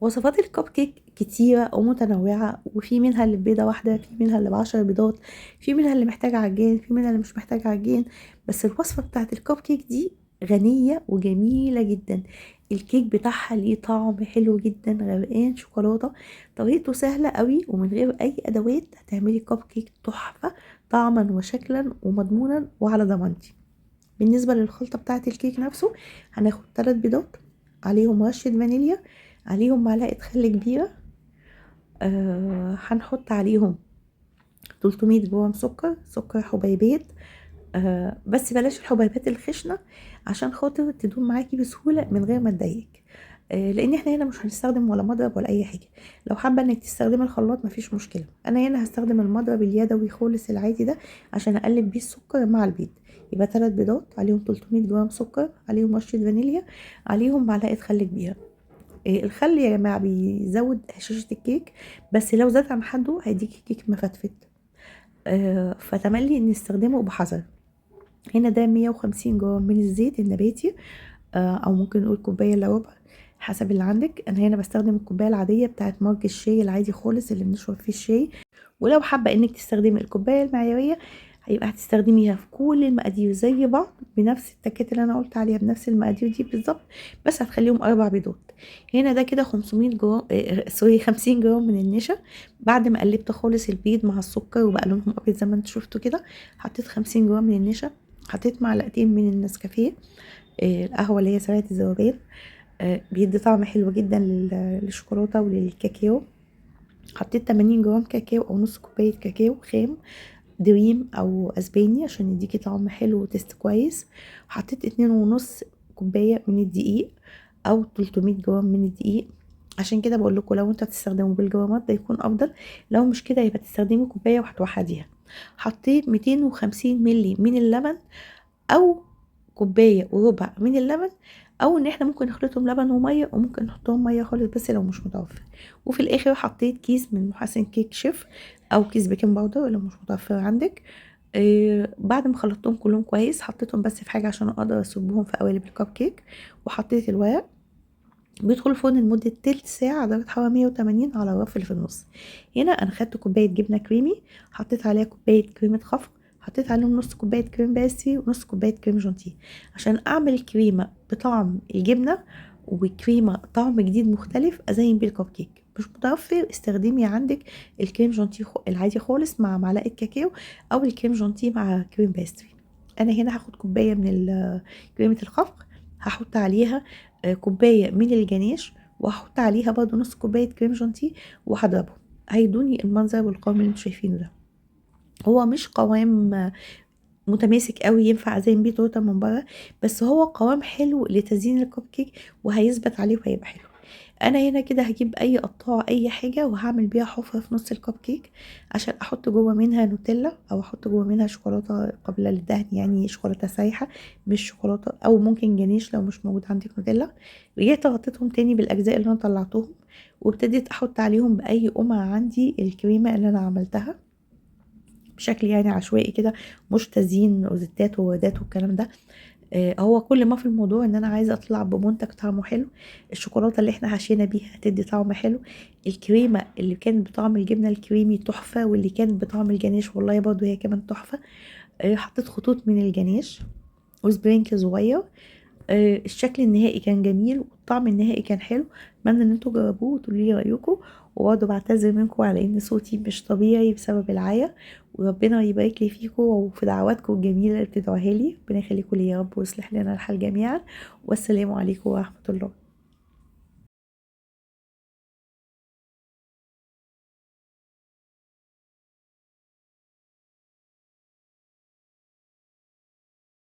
وصفات الكب كيك كتيرة ومتنوعة، وفي منها اللي ببيضة واحدة، في منها اللي ب10 بيضات، في منها اللي محتاج عجين، في منها اللي مش محتاج عجين. بس الوصفة بتاعت الكب كيك دي غنية وجميلة جدا. الكيك بتاعها ليه طعم حلو جدا، غرقان شوكولاتة. طريقته سهلة قوي، ومن غير اي ادوات هتعملي كب كيك تحفة، طعما وشكلا ومضمونا وعلى ضمانتي. بالنسبة للخلطة بتاعة الكيك نفسه، هناخد 3 بيضات، عليهم رشة فانيليا، عليهم معلقة خل كبيرة، هنحط عليهم 300 جرام سكر حبيبات. بس بلاش الحبيبات الخشنة، عشان خاطر تدوم معاكي بسهولة من غير ما تضايقك. لان احنا هنا مش هنستخدم ولا مضرب ولا اي حاجة. لو حابة انك تستخدمي الخلاط مفيش مشكلة، انا هنا هستخدم المضرب اليدوي خالص العادي ده، عشان اقلب بيه السكر مع البيض. يبقى 3 بيضات، عليهم 300 جرام سكر، عليهم رشة فانيليا، عليهم معلقة خل كبيرة. الخل يا جماعة بيزود هشاشة الكيك، بس لو زاد عن حده هيديكي كيك مفتفت. فتملي نستخدمه بحذر. هنا ده 150 جرام من الزيت النباتي، او ممكن نقول كوبايه الا ربع، حسب اللي عندك. انا هنا بستخدم الكوبايه العاديه بتاعت مج الشاي العادي خالص اللي بنشرب فيه الشاي. ولو حابه انك تستخدمي الكوبايه المعياريه، هيبقى هتستخدميها في كل المقادير زي بعض، بنفس التكات اللي انا قلت عليها، بنفس المقادير دي بالظبط، بس هتخليهم 4 بيضات. هنا ده كده 500 جرام، سوري 50 جرام من النشا. بعد ما قلبت خالص البيض مع السكر وبقى لونهم ابيض زي ما انتوا شفتوا كده، حطيت 50 جرام من النشا، حطيت معلقتين من النسكافيه، القهوه اللي هي سريعه الذوبان. بيدي طعم حلو جدا للشوكولاته وللكاكاو. حطيت 80 جرام كاكاو او نص كوبايه كاكاو خام، دريم او اسباني، عشان يديكي طعم حلو وتست كويس. حطيت 2.5 كوبايه من الدقيق، او 300 جرام من الدقيق. عشان كده بقول لكم لو انتوا هتستخدموا بالجرامات ده يكون افضل، لو مش كده يبقى تستخدمي كوبايه وهتوحديها. حطيت 250 ملي من اللبن، او كوبايه وربع من اللبن، او ان احنا ممكن نخلطهم لبن وميه، وممكن نحطهم ميه خالص بس لو مش متوفر. وفي الاخر حطيت كيس من محسن كيك شيف، او كيس بيكنج باودر لو مش متوفر عندك. بعد ما خلطتهم كلهم كويس، حطيتهم بس في حاجه عشان اقدر اصبهم في قوالب الكب كيك، وحطيت الورق. بيدخل الفرن لمدة تلت ساعة على درجة حرارة 180 على الرف اللي في النص. هنا أنا خدت كوباية جبنة كريمي، حطيت عليها كوباية كريمة خفق، حطيت عليهم نص كوباية كريم باستري ونص كوباية كريم جانتيه، عشان أعمل كريمة بطعم الجبنة وكريمة طعم جديد مختلف أزين بيه الكب كيك. مش متوفر، استخدمي عندك الكريم جانتيه العادي خالص مع معلقة كاكاو، أو الكريم جانتيه مع كريم باستري. أنا هنا هاخد كوباية من كريمة الخفق، هحط عليها كوباية من الجناش، وهحط عليها برضو نص كوباية كريم جانتيه، وهضربهم. هيدوني المنظر والقوام اللي انتوا شايفينه ده. هو مش قوام متماسك قوي ينفع ازين بيه تورته من بره، بس هو قوام حلو لتزيين الكب كيك، وهيثبت عليه وهيبقى حلو. انا هنا كده هجيب اي قطاعه اي حاجه، وهعمل بيها حفره في نص الكب كيك، عشان احط جوه منها نوتيلا، او احط جوه منها شوكولاته قبل للدهن، يعني شوكولاته سايحه مش شوكولاته، او ممكن جنيش لو مش موجود عندك نوتيلا. رجعت غطيتهم تاني بالاجزاء اللي انا طلعتهم، وابتديت احط عليهم باي قمع عندي الكريمه اللي انا عملتها بشكل يعني عشوائي كده، مش تزيين روزيتات ووردات والكلام ده. هو كل ما في الموضوع ان انا عايزه اطلع بمنتج طعمه حلو. الشوكولاته اللي احنا حشينا بيها هتدي طعم حلو، الكريمه اللي كانت بطعم الجبنه الكريمي تحفه، واللي كانت بطعم الجناش والله برضو هي كمان تحفه. حطيت خطوط من الجناش وسبرينكل صغير. الشكل النهائي كان جميل، والطعم النهائي كان حلو. اتمنى ان انتوا تجربوه وتقولوا لي رايكم. وبرضه بعتذر منكم على ان صوتي مش طبيعي بسبب العيا، وربنا يبارك لي فيكم وفي دعواتكم الجميله اللي بتدعوها لي. ربنا يخليكم لي يا رب، ويصلح لنا الحال جميعا. والسلام عليكم ورحمه الله.